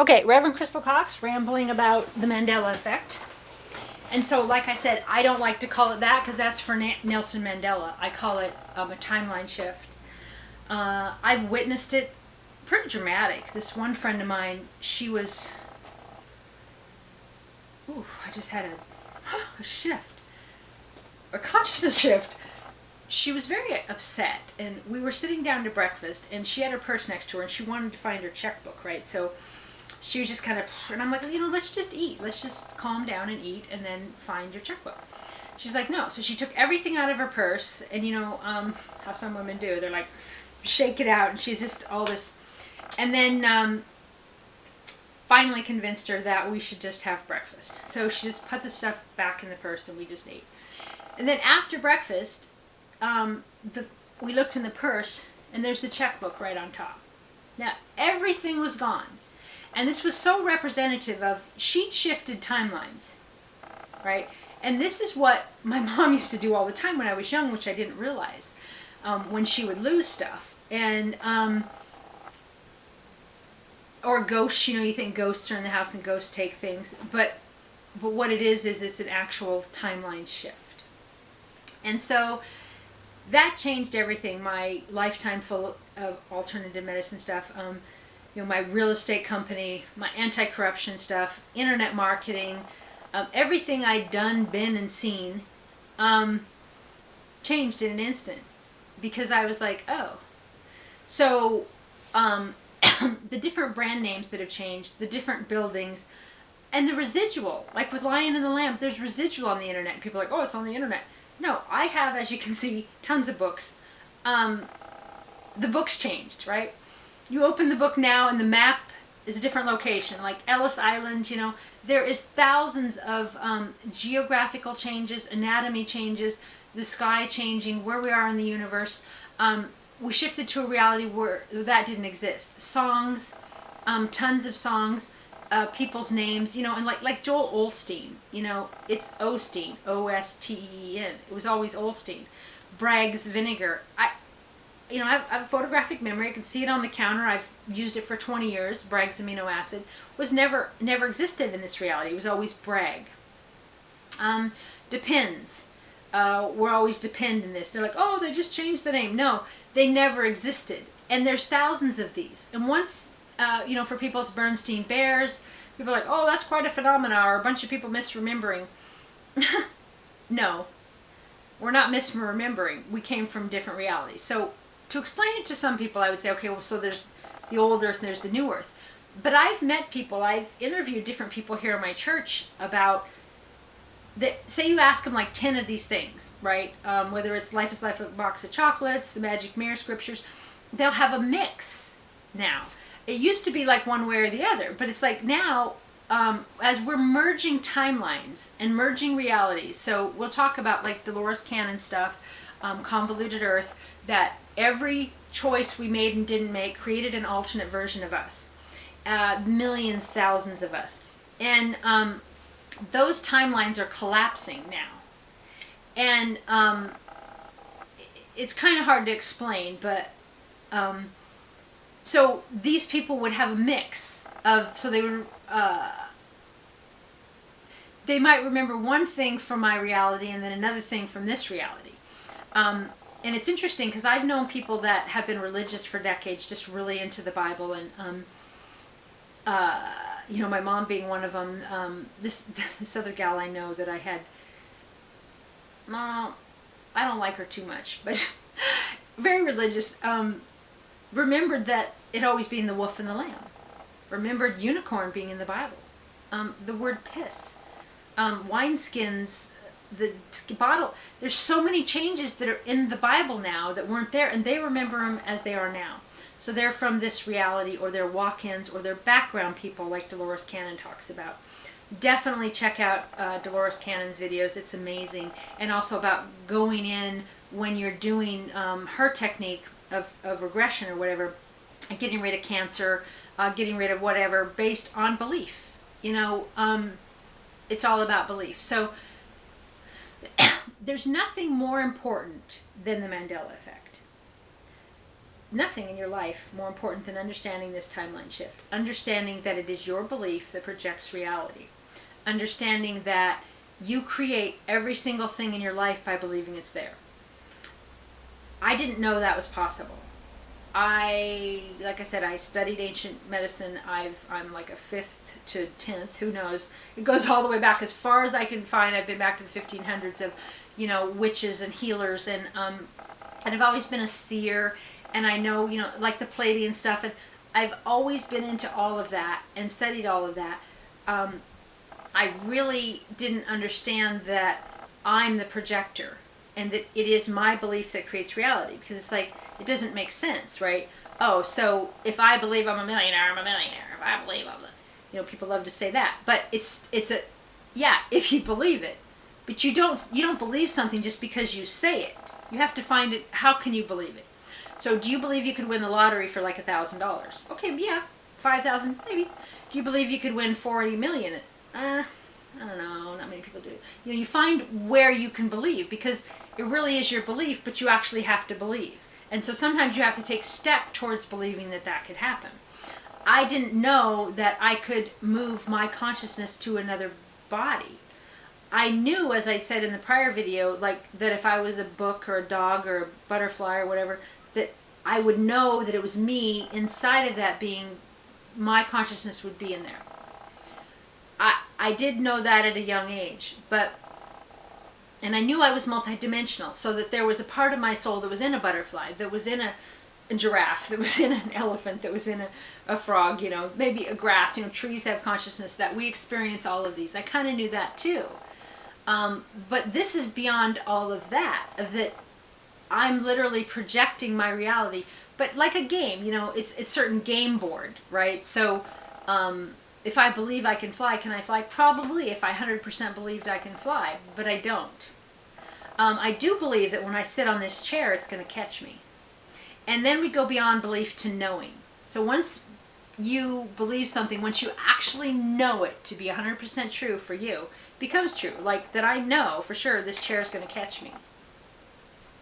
Okay, Reverend Crystal Cox rambling about the Mandela effect. And so, like I said, I don't like to call it that because that's for Nelson Mandela. I call it a timeline shift. I've witnessed it pretty dramatic. This one friend of mine, she was... Ooh, I just had a shift. A consciousness shift. She was very upset, and we were sitting down to breakfast, and she had her purse next to her, and she wanted to find her checkbook, right? So she was just kind of, and I'm like, let's just eat. Let's just calm down and eat, and then find your checkbook. She's like, no. So she took everything out of her purse, and how some women do. They're like, shake it out, and she's just all this. And then finally convinced her that we should just have breakfast. So she just put the stuff back in the purse, and we just ate. And then after breakfast, we looked in the purse, and there's the checkbook right on top. Now, everything was gone. And this was so representative of, she'd shifted timelines, right? And this is what my mom used to do all the time when I was young, which I didn't realize, when she would lose stuff. And, or ghosts, you think ghosts are in the house and ghosts take things. But what it is it's an actual timeline shift. And so that changed everything. My lifetime full of alternative medicine stuff, my real estate company, my anti-corruption stuff, internet marketing, everything I'd done, been, and seen, changed in an instant. Because I was like, oh. So, the different brand names that have changed, the different buildings, and the residual. Like with Lion and the Lamb, there's residual on the internet. People are like, oh, it's on the internet. No, I have, as you can see, tons of books. The book's changed, right? You open the book now and the map is a different location, like Ellis Island, there is thousands of geographical changes, anatomy changes, the sky changing, where we are in the universe. We shifted to a reality where that didn't exist. Songs, tons of songs, people's names, and like Joel Osteen, it's Osteen, O-S-T-E-E-N. It was always Osteen. Bragg's vinegar. I have a photographic memory. I can see it on the counter. I've used it for 20 years. Bragg's amino acid was never existed in this reality. It was always Bragg. Depends. We're always depend in this. They're like, oh, they just changed the name. No, they never existed. And there's thousands of these. And once, for people it's Bernstein Bears. People are like, oh, that's quite a phenomena, or a bunch of people misremembering. No, we're not misremembering. We came from different realities. So to explain it to some people, I would say, okay, well, so there's the old earth and there's the new earth. But I've met people, I've interviewed different people here in my church about, say you ask them like 10 of these things, right? Whether it's Life is Life, a box of chocolates, the Magic Mirror scriptures, they'll have a mix now. It used to be like one way or the other, but it's like now, as we're merging timelines and merging realities, so we'll talk about like Dolores Cannon stuff, Convoluted Earth, that every choice we made and didn't make created an alternate version of us. Millions, thousands of us. And those timelines are collapsing now. And it's kind of hard to explain, but so these people would have a mix of, so they would, they might remember one thing from my reality and then another thing from this reality. And it's interesting because I've known people that have been religious for decades, just really into the Bible, and my mom being one of them. This other gal I know that I had, I don't like her too much, but very religious. Remembered that it always being the wolf and the lamb. Remembered unicorn being in the Bible. The word piss. Wineskins, the bottle. There's so many changes that are in the Bible now that weren't there, and they remember them as they are now. So they're from this reality, or they're walk-ins, or they're background people like Dolores Cannon talks about. Definitely check out Dolores Cannon's videos. It's amazing. And also about going in when you're doing her technique of regression or whatever, getting rid of cancer, getting rid of whatever, based on belief. It's all about belief. So there's nothing more important than the Mandela effect. nothing in your life more important than understanding this timeline shift. Understanding that it is your belief that projects reality. Understanding that you create every single thing in your life by believing it's there. I didn't know that was possible. Like I said, I studied ancient medicine. I'm like a 5th to 10th, who knows. It goes all the way back as far as I can find. I've been back to the 1500s of, witches and healers, and I've always been a seer, and I know, like the Pleiadian stuff, and I've always been into all of that and studied all of that. I really didn't understand that I'm the projector, and that it is my belief that creates reality, because it's like, it doesn't make sense, right? Oh, so if I believe I'm a millionaire, I'm a millionaire. If I believe I'm the, people love to say that, but it's if you believe it, but you don't believe something just because you say it. You have to find it. How can you believe it? So, do you believe you could win the lottery for like $1,000? Okay, yeah, 5,000 maybe. Do you believe you could win 40 million? I don't know. Not many people do. You find where you can believe, because it really is your belief, but you actually have to believe. And so sometimes you have to take step towards believing that could happen. I didn't know that I could move my consciousness to another body. I knew, as I said in the prior video, like that if I was a book or a dog or a butterfly or whatever, that I would know that it was me inside of that being, my consciousness would be in there. I did know that at a young age, and I knew I was multidimensional, so that there was a part of my soul that was in a butterfly, that was in a giraffe, that was in an elephant, that was in a frog, maybe a grass. Trees have consciousness, that we experience all of these. I kind of knew that too. But this is beyond all of that, that I'm literally projecting my reality. But like a game, it's a certain game board, right? So if I believe I can fly, can I fly? Probably, if I 100% believed I can fly, but I don't. I do believe that when I sit on this chair, it's going to catch me. And then we go beyond belief to knowing. So once you believe something, once you actually know it to be 100% true for you, becomes true. Like that I know for sure this chair is going to catch me.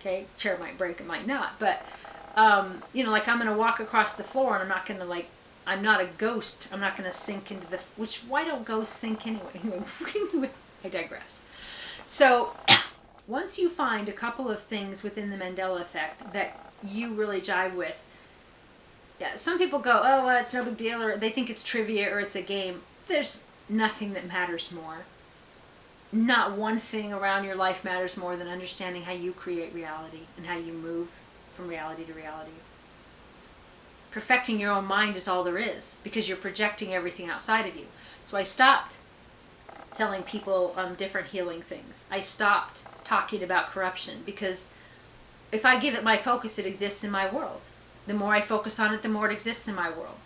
Okay, chair might break, it might not. But, like I'm going to walk across the floor and I'm not going to I'm not a ghost. I'm not going to sink into why don't ghosts sink anyway? I digress. So, once you find a couple of things within the Mandela effect that you really jive with, some people go, oh, well, it's no big deal, or they think it's trivia or it's a game. There's nothing that matters more. Not one thing around your life matters more than understanding how you create reality and how you move from reality to reality. Perfecting your own mind is all there is, because you're projecting everything outside of you. So I stopped telling people different healing things. I stopped talking about corruption, because if I give it my focus, it exists in my world. The more I focus on it, the more it exists in my world.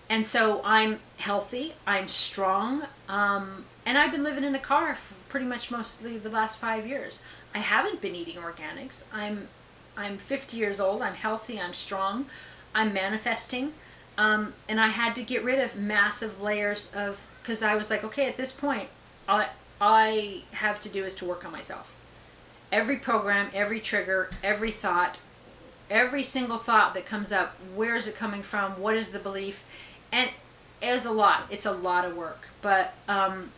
And so I'm healthy, I'm strong, and I've been living in a car for pretty much mostly the last 5 years. I haven't been eating organics. I'm 50 years old, I'm healthy, I'm strong. I'm manifesting, and I had to get rid of massive layers of, because I was like, okay, at this point, all I have to do is to work on myself. Every program, every trigger, every thought, every single thought that comes up, where is it coming from? What is the belief? And it's a lot. It's a lot of work, but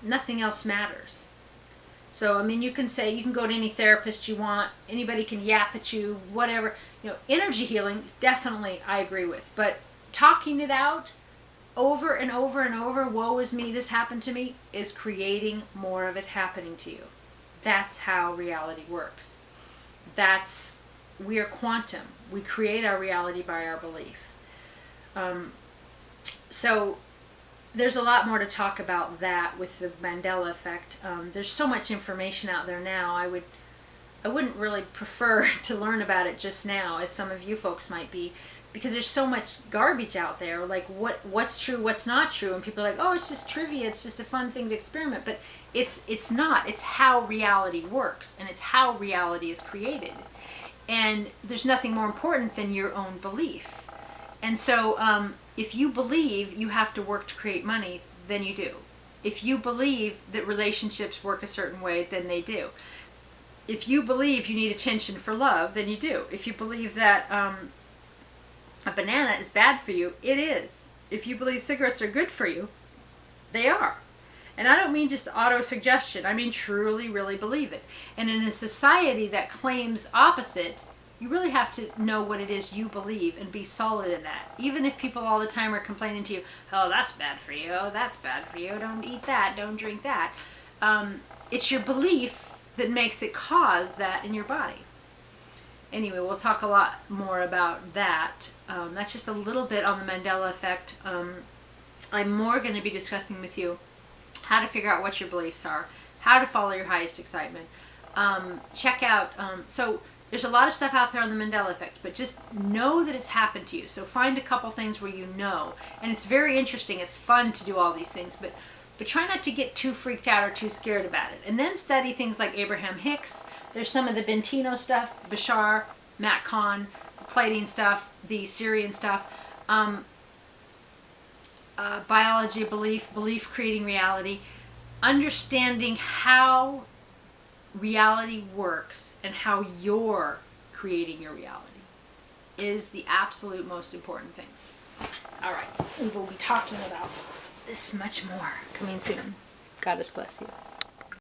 nothing else matters. So, you can go to any therapist you want. Anybody can yap at you, whatever. Energy healing, definitely I agree with. But talking it out over and over and over, woe is me, this happened to me, is creating more of it happening to you. That's how reality works. We are quantum. We create our reality by our belief. So there's a lot more to talk about that with the Mandela effect. There's so much information out there now. I wouldn't really prefer to learn about it just now, as some of you folks might be, because there's so much garbage out there, like what's true, what's not true, and people are like, oh, it's just trivia, it's just a fun thing to experiment, but it's not. It's how reality works, and it's how reality is created, and there's nothing more important than your own belief. And so if you believe you have to work to create money, then you do. If you believe that relationships work a certain way, then they do. If you believe you need attention for love, then you do. If you believe that a banana is bad for you, it is. If you believe cigarettes are good for you, they are. And I don't mean just auto-suggestion. I mean truly, really believe it. And in a society that claims opposite, you really have to know what it is you believe and be solid in that. Even if people all the time are complaining to you, oh, that's bad for you, oh, that's bad for you, don't eat that, don't drink that. It's your belief that makes it cause that in your body. Anyway, we'll talk a lot more about that. That's just a little bit on the Mandela effect. I'm more going to be discussing with you how to figure out what your beliefs are, how to follow your highest excitement. Check out, so there's a lot of stuff out there on the Mandela effect, but just know that it's happened to you. So find a couple things where you know. And it's very interesting. It's fun to do all these things, but try not to get too freaked out or too scared about it. And then study things like Abraham Hicks. There's some of the Bentino stuff, Bashar, Matt Kahn, the Pleiadian stuff, the Syrian stuff, biology of belief, belief creating reality, understanding how reality works and how you're creating your reality is the absolute most important thing. All right, we will be talking about this much more coming soon. God bless you.